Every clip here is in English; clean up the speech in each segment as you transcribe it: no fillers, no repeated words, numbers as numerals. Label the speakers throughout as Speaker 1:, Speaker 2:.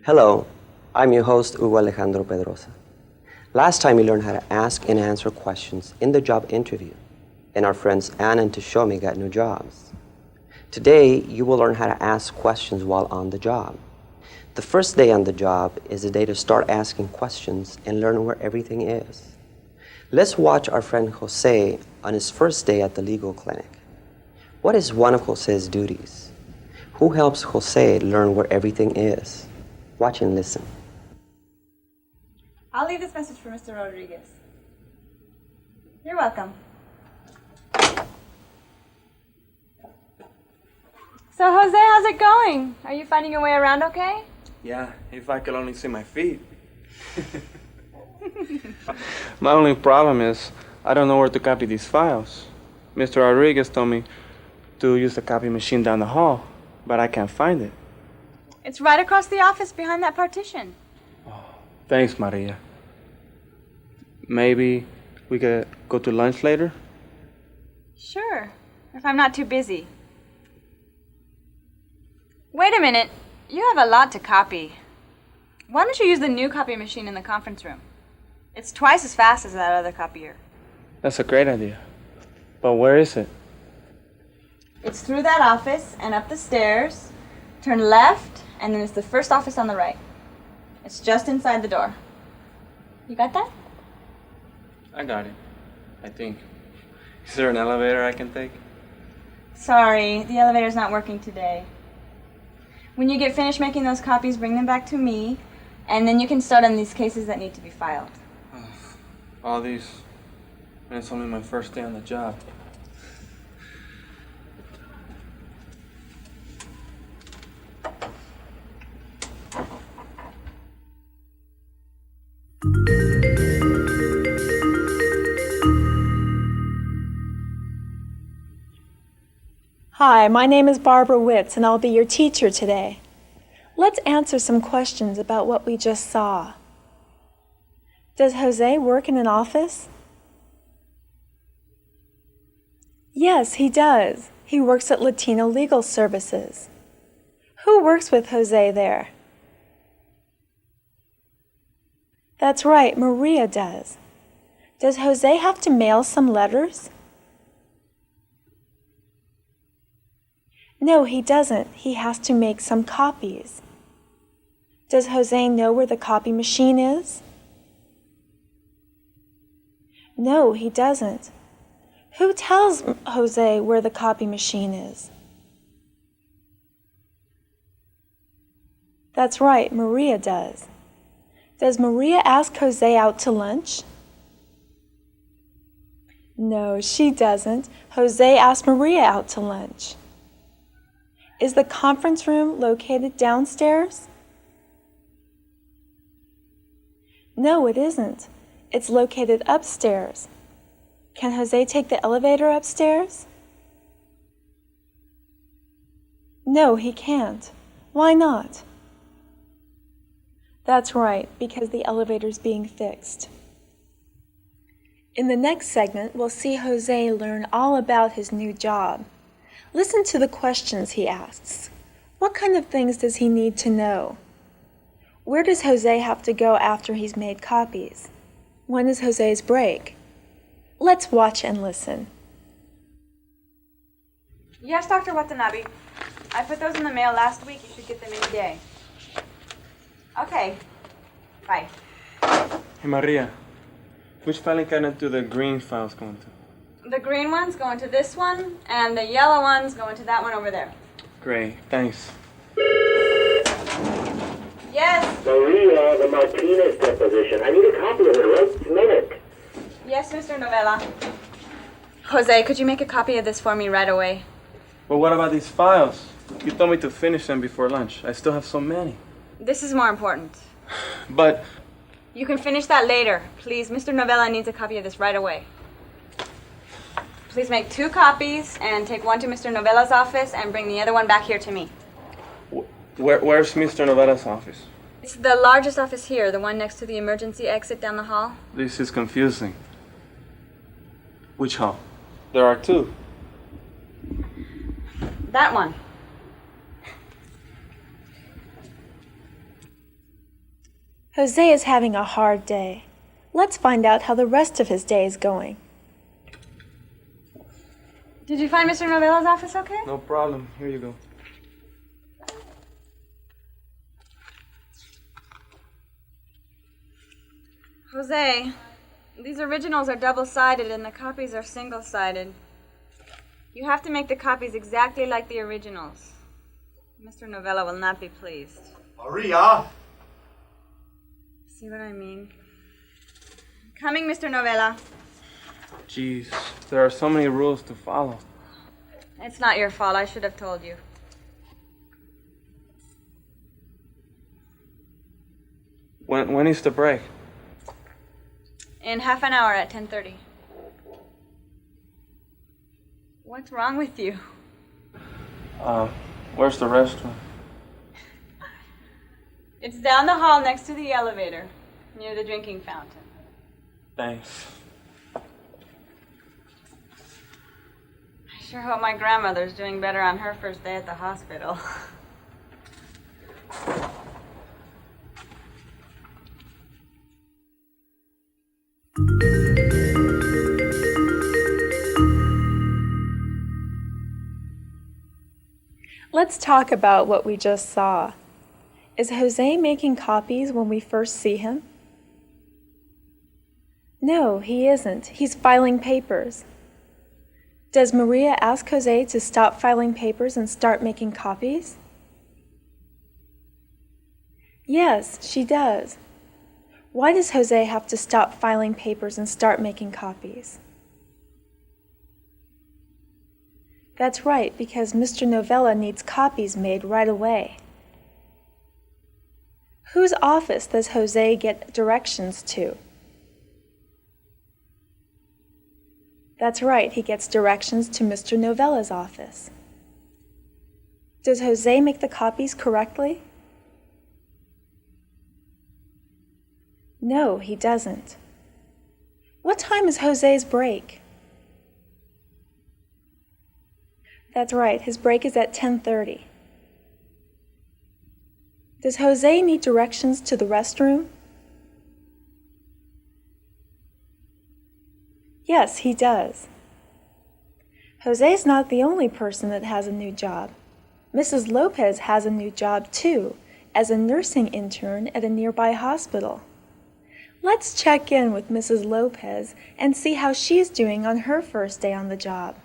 Speaker 1: Hello, I'm your host, Hugo Alejandro Pedrosa. Last time we learned how to ask and answer questions in the job interview, and our friends Anna and Tashomi got new jobs. Today, you will learn how to ask questions while on the job. The first day on the job is the day to start asking questions and learn where everything is. Let's watch our friend Jose on his first day at the legal clinic. What is one of Jose's duties? Who helps Jose learn where everything is? Watch and listen.
Speaker 2: I'll leave this message for Mr. Rodriguez. You're welcome. So, Jose, how's it going? Are you finding your way around okay?
Speaker 3: Yeah, if I could only see my feet. My only problem is I don't know where to copy these files. Mr. Rodriguez told me to use the copy machine down the hall, but I can't find it.
Speaker 2: It's right across the office behind that partition.
Speaker 3: Oh, thanks, Maria. Maybe we could go to lunch later?
Speaker 2: Sure, if I'm not too busy. Wait a minute. You have a lot to copy. Why don't you use the new copy machine in the conference room? It's twice as fast as that other copier.
Speaker 3: That's a great idea. But where is it?
Speaker 2: It's through that office and up the stairs. Turn left, and then it's the first office on the right. It's just inside the door. You got that?
Speaker 3: I got it, I think. Is there an elevator I can take?
Speaker 2: Sorry, the elevator's not working today. When you get finished making those copies, bring them back to me, and then you can start on these cases that need to be filed.
Speaker 3: All these, and it's only my first day on the job.
Speaker 4: Hi, my name is Barbara Witz, and I'll be your teacher today. Let's answer some questions about what we just saw. Does Jose work in an office? Yes, he does. He works at Latino Legal Services. Who works with Jose there? That's right, Maria does. Does Jose have to mail some letters? No, he doesn't. He has to make some copies. Does Jose know where the copy machine is? No, he doesn't. Who tells Jose where the copy machine is? That's right, Maria does. Does Maria ask Jose out to lunch? No, she doesn't. Jose asked Maria out to lunch. Is the conference room located downstairs? No, it isn't. It's located upstairs. Can Jose take the elevator upstairs? No, he can't. Why not? That's right, because the elevator's being fixed. In the next segment, we'll see Jose learn all about his new job. Listen to the questions he asks. What kind of things does he need to know? Where does Jose have to go after he's made copies? When is Jose's break? Let's watch and listen.
Speaker 2: Yes, Dr. Watanabe. I put those in the mail last week. You should get them any day. Okay. Bye.
Speaker 3: Hey, Maria, which filing cabinet do the green files go into?
Speaker 2: The green ones go into this one, and the yellow ones go into that one over there.
Speaker 3: Great, thanks.
Speaker 2: Yes?
Speaker 5: Maria, the Martinez deposition. I need a copy of it right this minute.
Speaker 2: Yes, Mr. Novella. Jose, could you make a copy of this for me right away?
Speaker 3: But what about these files? You told me to finish them before lunch. I still have so many.
Speaker 2: This is more important.
Speaker 3: But
Speaker 2: You can finish that later. Please, Mr. Novella needs a copy of this right away. Please make 2 copies and take one to Mr. Novella's office and bring the other one back here to me.
Speaker 3: where's Mr. Novella's office?
Speaker 2: It's the largest office here, the one next to the emergency exit down the hall.
Speaker 3: This is confusing. Which hall? There are 2.
Speaker 2: That one.
Speaker 4: Jose is having a hard day. Let's find out how the rest of his day is going.
Speaker 2: Did you find Mr. Novella's office okay?
Speaker 3: No problem. Here you go.
Speaker 2: Jose, these originals are double-sided and the copies are single-sided. You have to make the copies exactly like the originals. Mr. Novella will not be pleased.
Speaker 6: Maria!
Speaker 2: See what I mean? Coming, Mr. Novella.
Speaker 3: Jeez, there are so many rules to follow.
Speaker 2: It's not your fault. I should have told you.
Speaker 3: When is the break?
Speaker 2: In half an hour at 10:30. What's wrong with you?
Speaker 3: Where's the restroom?
Speaker 2: It's down the hall next to the elevator, near the drinking fountain.
Speaker 3: Thanks.
Speaker 2: I sure hope my grandmother's doing better on her first day at the hospital.
Speaker 4: Let's talk about what we just saw. Is Jose making copies when we first see him? No, he isn't. He's filing papers. Does Maria ask Jose to stop filing papers and start making copies? Yes, she does. Why does Jose have to stop filing papers and start making copies? That's right, because Mr. Novella needs copies made right away. Whose office does Jose get directions to? That's right, he gets directions to Mr. Novella's office. Does Jose make the copies correctly? No, he doesn't. What time is Jose's break? That's right, his break is at 10:30. Does Jose need directions to the restroom? Yes, he does. Jose's not the only person that has a new job. Mrs. Lopez has a new job too, as a nursing intern at a nearby hospital. Let's check in with Mrs. Lopez and see how she's doing on her first day on the job.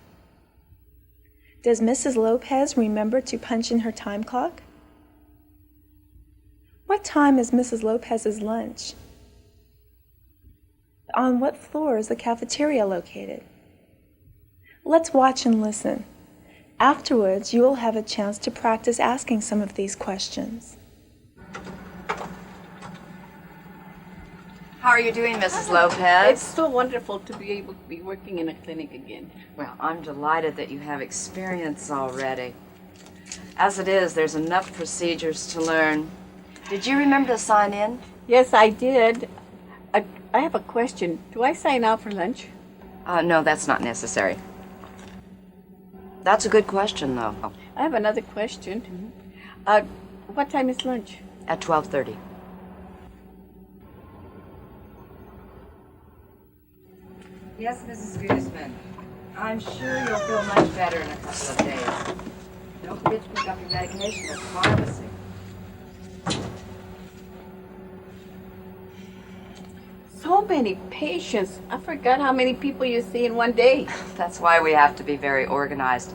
Speaker 4: Does Mrs. Lopez remember to punch in her time clock? What time is Mrs. Lopez's lunch? On what floor is the cafeteria located? Let's watch and listen. Afterwards, you will have a chance to practice asking some of these questions.
Speaker 7: How are you doing, Mrs. Lopez?
Speaker 8: It's so wonderful to be able to be working in a clinic again.
Speaker 7: Well, I'm delighted that you have experience already. As it is, there's enough procedures to learn. Did you remember to sign in?
Speaker 8: Yes, I did. I have a question. Do I sign out for lunch?
Speaker 7: No, that's not necessary. That's a good question, though.
Speaker 8: I have another question. What time is lunch?
Speaker 7: At 12:30. Yes, Mrs. Guzman. I'm sure you'll feel much better in a couple of days. Don't forget to pick up your medication at the pharmacy.
Speaker 8: So many patients. I forgot how many people you see in one day.
Speaker 7: That's why we have to be very organized.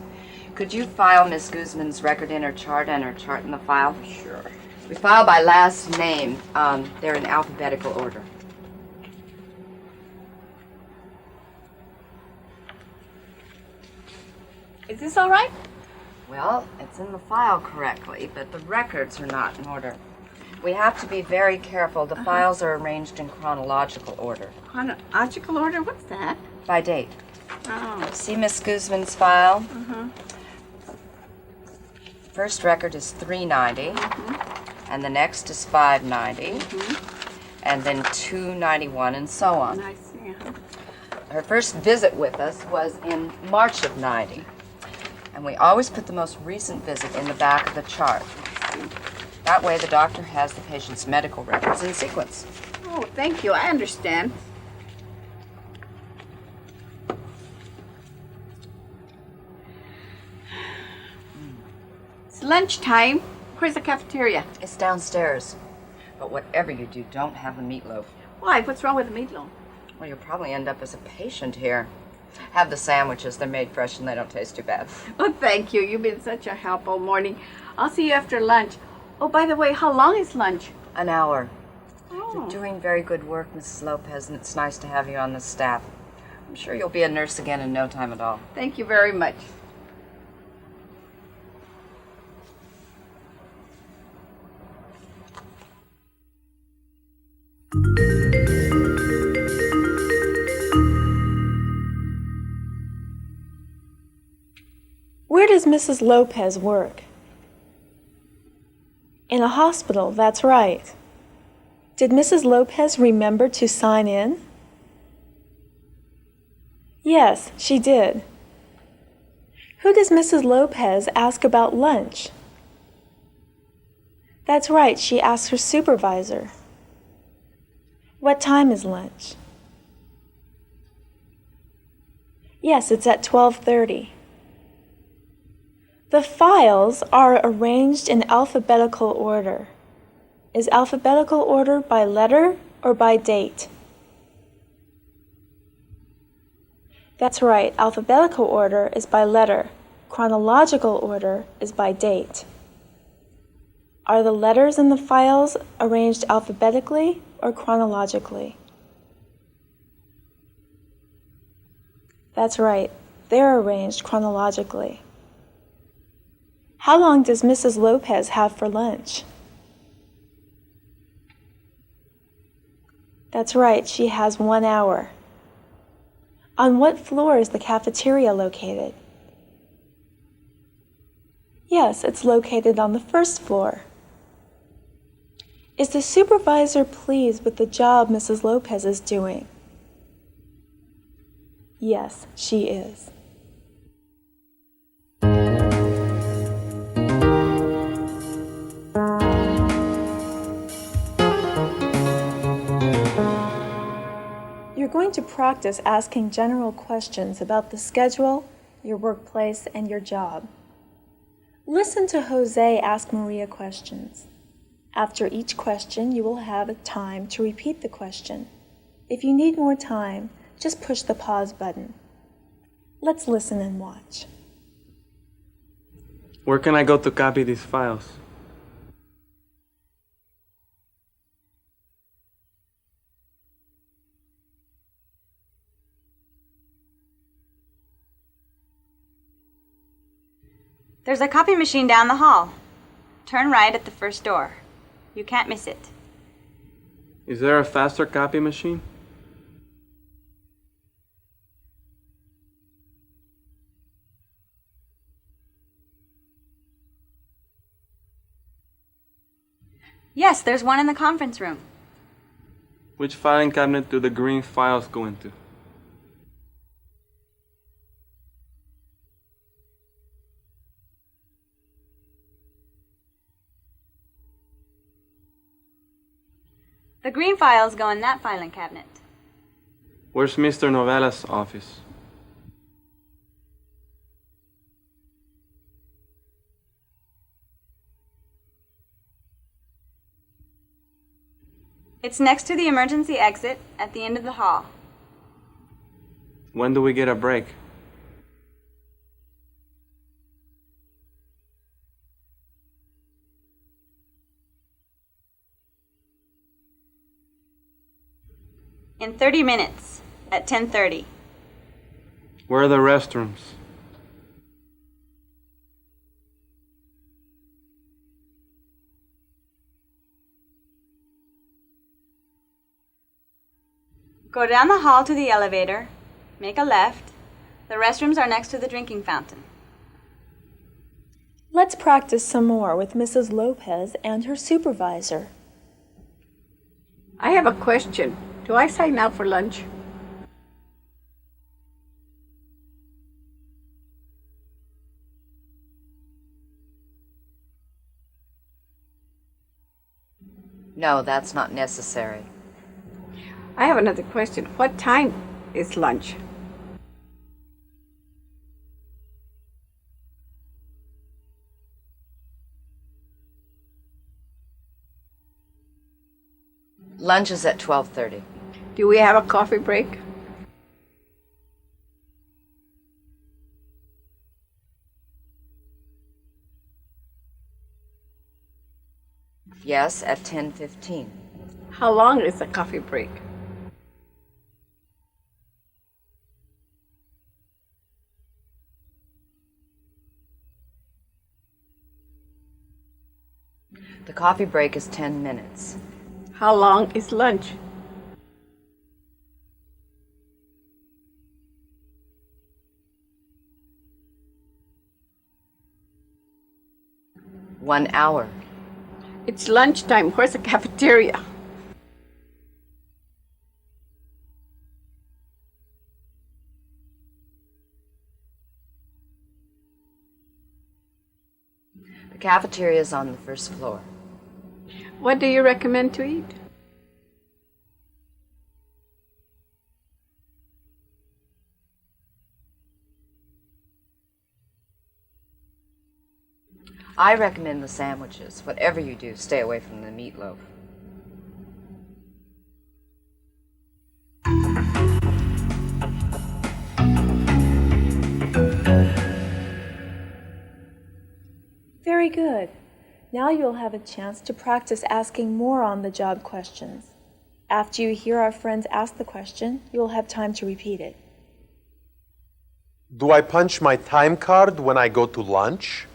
Speaker 7: Could you file Miss Guzman's record in her chart and her chart in the file?
Speaker 8: Sure.
Speaker 7: We file by last name. They're in alphabetical order.
Speaker 8: Is this all right?
Speaker 7: Well, it's in the file correctly, but the records are not in order. We have to be very careful. The files are arranged in chronological order.
Speaker 8: Chronological order? What's that?
Speaker 7: By date.
Speaker 8: Oh.
Speaker 7: See Miss Guzman's file? First record is 390, and the next is 590, and then 291, and so on.
Speaker 8: I see.
Speaker 7: Her first visit with us was in March of 90, and we always put the most recent visit in the back of the chart. That way the doctor has the patient's medical records in sequence.
Speaker 8: Oh, thank you. I understand. It's lunchtime. Where's the cafeteria?
Speaker 7: It's downstairs. But whatever you do, don't have the meatloaf.
Speaker 8: Why? What's wrong with the meatloaf?
Speaker 7: Well, you'll probably end up as a patient here. Have the sandwiches. They're made fresh and they don't taste too bad.
Speaker 8: Oh, thank you. You've been such a help all morning. I'll see you after lunch. Oh, by the way, how long is lunch?
Speaker 7: An hour.
Speaker 8: Oh.
Speaker 7: You're doing very good work, Mrs. Lopez, and it's nice to have you on the staff. I'm sure you'll be a nurse again in no time at all.
Speaker 8: Thank you very much.
Speaker 4: Where does Mrs. Lopez work? In a hospital, that's right. Did Mrs. Lopez remember to sign in? Yes, she did. Who does Mrs. Lopez ask about lunch? That's right, she asks her supervisor. What time is lunch? Yes, it's at 12:30. The files are arranged in alphabetical order. Is alphabetical order by letter or by date? That's right, alphabetical order is by letter. Chronological order is by date. Are the letters in the files arranged alphabetically or chronologically? That's right, they're arranged chronologically. How long does Mrs. Lopez have for lunch? That's right, she has 1 hour. On what floor is the cafeteria located? Yes, it's located on the first floor. Is the supervisor pleased with the job Mrs. Lopez is doing? Yes, she is. You're going to practice asking general questions about the schedule, your workplace, and your job. Listen to Jose ask Maria questions. After each question, you will have time to repeat the question. If you need more time, just push the pause button. Let's listen and watch.
Speaker 3: Where can I go to copy these files?
Speaker 2: There's a copy machine down the hall. Turn right at the first door. You can't miss it.
Speaker 3: Is there a faster copy machine?
Speaker 2: Yes, there's one in the conference room.
Speaker 3: Which filing cabinet do the green files go into?
Speaker 2: The green files go in that filing cabinet.
Speaker 3: Where's Mr. Novella's office?
Speaker 2: It's next to the emergency exit at the end of the hall.
Speaker 3: When do we get a break?
Speaker 2: In 30 minutes, at 10:30.
Speaker 3: Where are the restrooms?
Speaker 2: Go down the hall to the elevator, make a left. The restrooms are next to the drinking fountain.
Speaker 4: Let's practice some more with Mrs. Lopez and her supervisor.
Speaker 8: I have a question. Do I sign out for lunch?
Speaker 7: No, that's not necessary.
Speaker 8: I have another question. What time is lunch?
Speaker 7: Lunch is at 12:30.
Speaker 8: Do we have a coffee break?
Speaker 7: Yes, at 10:15.
Speaker 8: How long is the coffee break?
Speaker 7: The coffee break is 10 minutes.
Speaker 8: How long is lunch?
Speaker 7: One hour.
Speaker 8: It's lunchtime. Where's the cafeteria?
Speaker 7: The cafeteria is on the first floor.
Speaker 8: What do you recommend to eat?
Speaker 7: I recommend the sandwiches. Whatever you do, stay away from the meatloaf.
Speaker 4: Very good. Now you'll have a chance to practice asking more on the job questions. After you hear our friends ask the question, you'll have time to repeat it.
Speaker 6: Do I punch my time card when I go to lunch?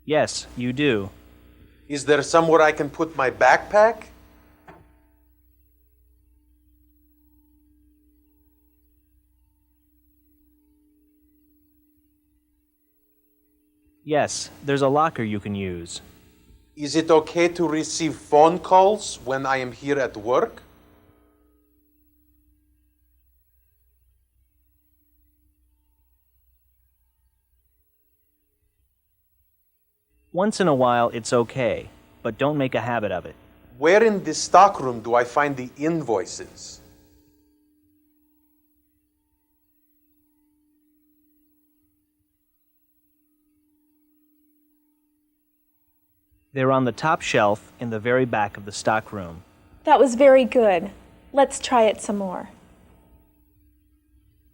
Speaker 9: Yes, you do.
Speaker 6: Is there somewhere I can put my backpack?
Speaker 9: Yes, there's a locker you can use.
Speaker 6: Is it okay to receive phone calls when I am here at work?
Speaker 9: Once in a while, it's okay, but don't make a habit of it.
Speaker 6: Where in the stockroom do I find the invoices?
Speaker 9: They're on the top shelf in the very back of the stockroom.
Speaker 4: That was very good. Let's try it some more.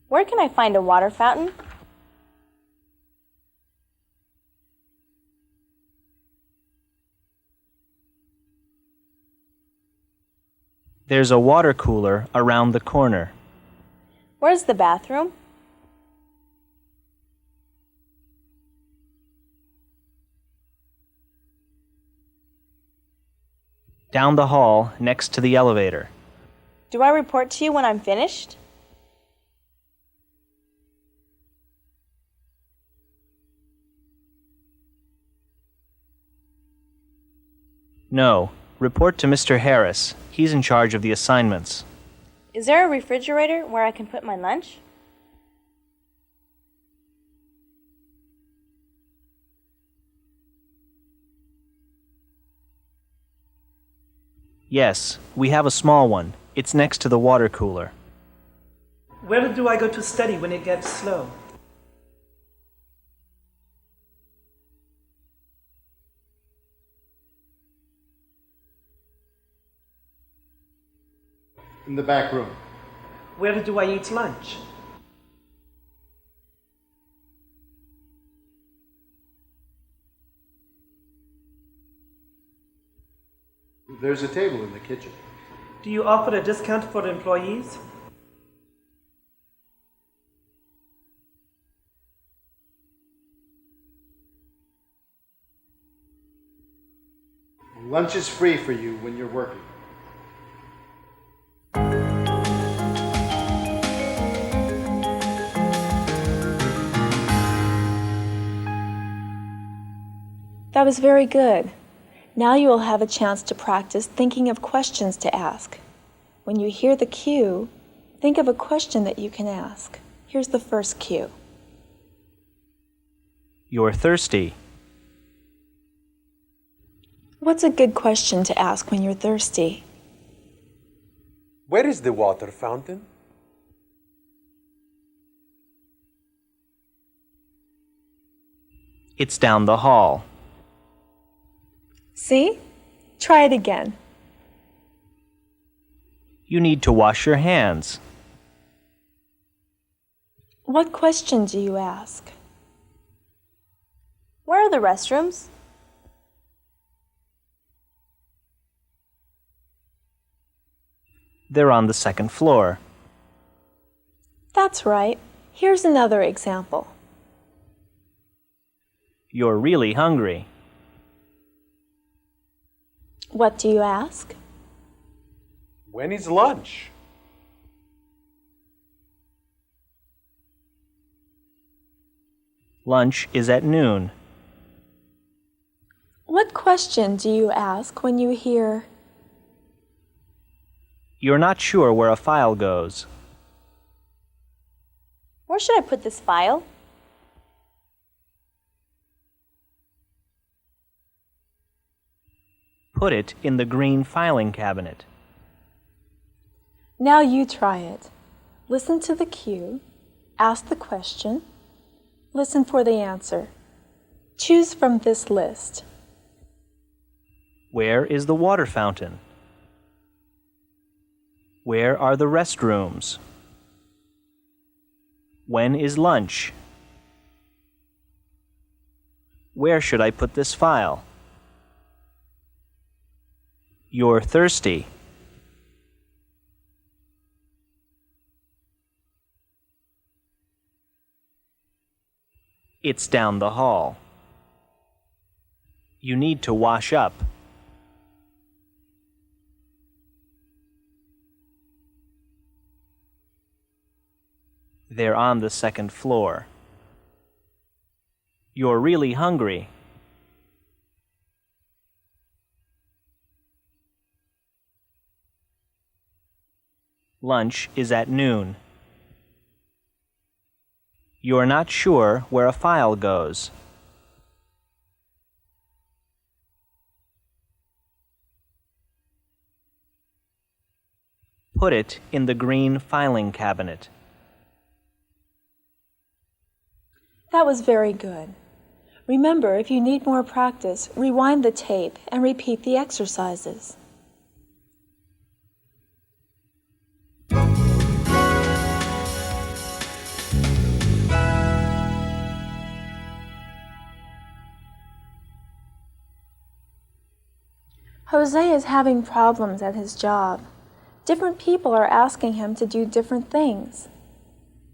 Speaker 2: Where can I find a water fountain?
Speaker 9: There's a water cooler around the corner.
Speaker 2: Where's the bathroom?
Speaker 9: Down the hall next to the elevator.
Speaker 2: Do I report to you when I'm finished?
Speaker 9: No, report to Mr. Harris. He's in charge of the assignments.
Speaker 2: Is there a refrigerator where I can put my lunch?
Speaker 9: Yes, we have a small one. It's next to the water cooler.
Speaker 10: Where do I go to study when it gets slow?
Speaker 11: In the back room.
Speaker 10: Where do I eat lunch?
Speaker 11: There's a table in the kitchen.
Speaker 10: Do you offer a discount for employees?
Speaker 11: Lunch is free for you when you're working.
Speaker 4: That was very good. Now you will have a chance to practice thinking of questions to ask. When you hear the cue, think of a question that you can ask. Here Here's the first cue.
Speaker 9: You're thirsty.
Speaker 4: What's a good question to ask when you're thirsty?
Speaker 6: Where is the water fountain?
Speaker 9: It's down the hall.
Speaker 4: See? Try it again.
Speaker 9: You need to wash your hands.
Speaker 4: What question do you ask?
Speaker 2: Where are the restrooms?
Speaker 9: They're on the second floor.
Speaker 4: That's right. Here's another example.
Speaker 9: You're really hungry.
Speaker 4: What do you ask?
Speaker 6: When is lunch?
Speaker 9: Lunch is at noon.
Speaker 4: What question do you ask when you hear,
Speaker 9: You're not sure where a file goes.
Speaker 2: Where should I put this file?
Speaker 9: Put it in the green filing cabinet.
Speaker 4: Now you try it. Listen to the cue, ask the question, listen for the answer. Choose from this list.
Speaker 9: Where is the water fountain? Where are the restrooms? When is lunch? Where should I put this file? You're thirsty. It's down the hall. You need to wash up. They're on the second floor. You're really hungry. Lunch is at noon. You're not sure where a file goes. Put it in the green filing cabinet.
Speaker 4: That was very good. Remember, if you need more practice, rewind the tape and repeat the exercises. Jose is having problems at his job. Different people are asking him to do different things.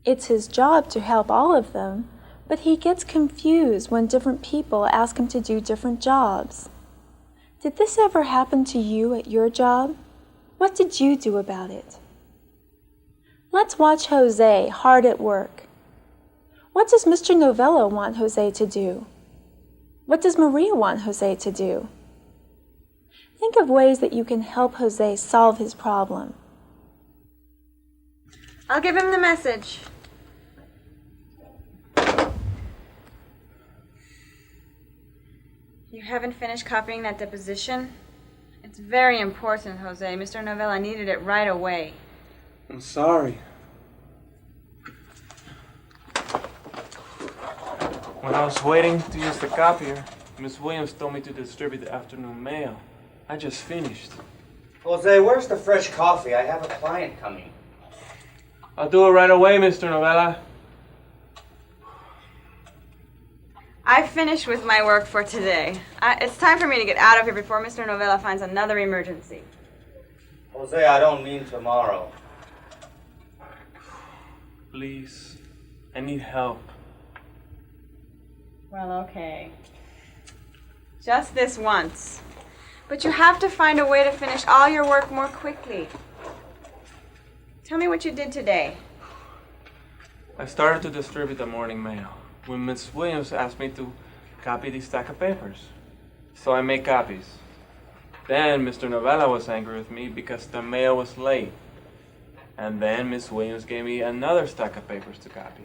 Speaker 4: It's his job to help all of them, but he gets confused when different people ask him to do different jobs. Did this ever happen to you at your job? What did you do about it? Let's watch Jose hard at work. What does Mr. Novello want Jose to do? What does Maria want Jose to do? Think of ways that you can help Jose solve his problem.
Speaker 2: I'll give him the message. You haven't finished copying that deposition? It's very important, Jose. Mr. Novella needed it right away.
Speaker 3: I'm sorry. When I was waiting to use the copier, Miss Williams told me to distribute the afternoon mail. I just finished.
Speaker 12: Jose, where's the fresh coffee? I have a client coming.
Speaker 3: I'll do it right away, Mr. Novella.
Speaker 2: I finished with my work for today. It's time for me to get out of here before Mr. Novella finds another emergency.
Speaker 12: Jose, I don't mean tomorrow.
Speaker 3: Please, I need help.
Speaker 2: Well, okay. Just this once. But you have to find a way to finish all your work more quickly. Tell me what you did today.
Speaker 3: I started to distribute the morning mail when Miss Williams asked me to copy this stack of papers. So I made copies. Then Mr. Novella was angry with me because the mail was late. And then Miss Williams gave me another stack of papers to copy.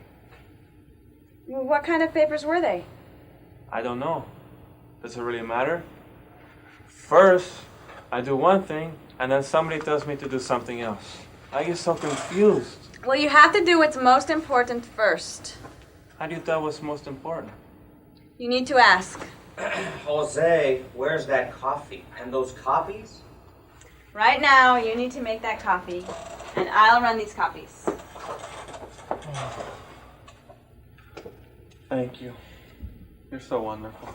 Speaker 2: What kind of papers were they?
Speaker 3: I don't know. Does it really matter? First, I do one thing, and then somebody tells me to do something else. I get so confused.
Speaker 2: Well, you have to do what's most important first.
Speaker 3: How do you tell what's most important?
Speaker 2: You need to ask.
Speaker 12: Jose, where's that coffee? And those copies?
Speaker 2: Right now, you need to make that coffee, and I'll run these copies.
Speaker 3: Thank you. You're so wonderful.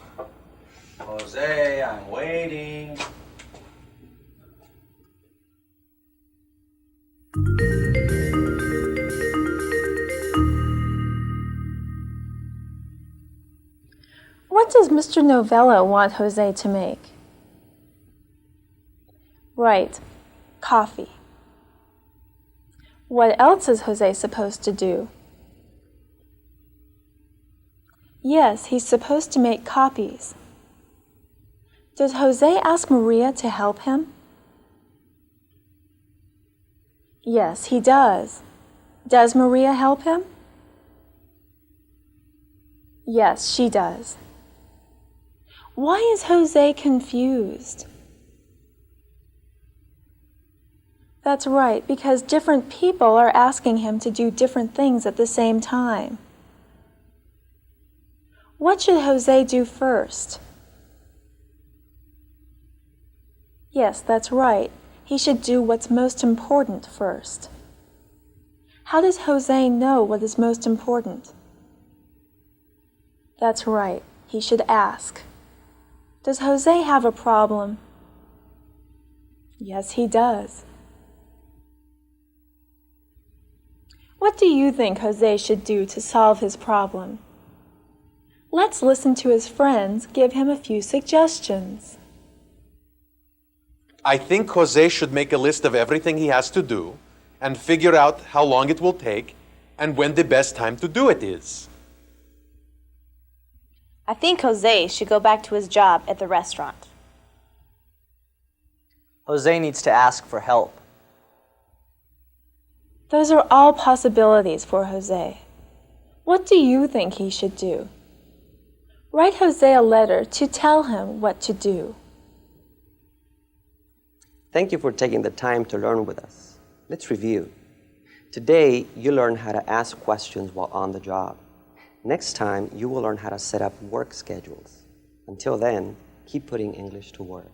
Speaker 12: Jose, I'm waiting.
Speaker 4: What does Mr. Novello want Jose to make? Right, coffee. What else is Jose supposed to do? Yes, he's supposed to make copies. Does Jose ask Maria to help him? Yes, he does. Does Maria help him? Yes, she does. Why is Jose confused? That's right, because different people are asking him to do different things at the same time. What should Jose do first? Yes, that's right. He should do what's most important first. How does Jose know what is most important? That's right. He should ask. Does Jose have a problem? Yes, he does. What do you think Jose should do to solve his problem? Let's listen to his friends give him a few suggestions.
Speaker 6: I think Jose should make a list of everything he has to do and figure out how long it will take and when the best time to do it is.
Speaker 13: I think Jose should go back to his job at the restaurant.
Speaker 12: Jose needs to ask for help.
Speaker 4: Those are all possibilities for Jose. What do you think he should do? Write Jose a letter to tell him what to do.
Speaker 1: Thank you for taking the time to learn with us. Let's review. Today, you learned how to ask questions while on the job. Next time, you will learn how to set up work schedules. Until then, keep putting English to work.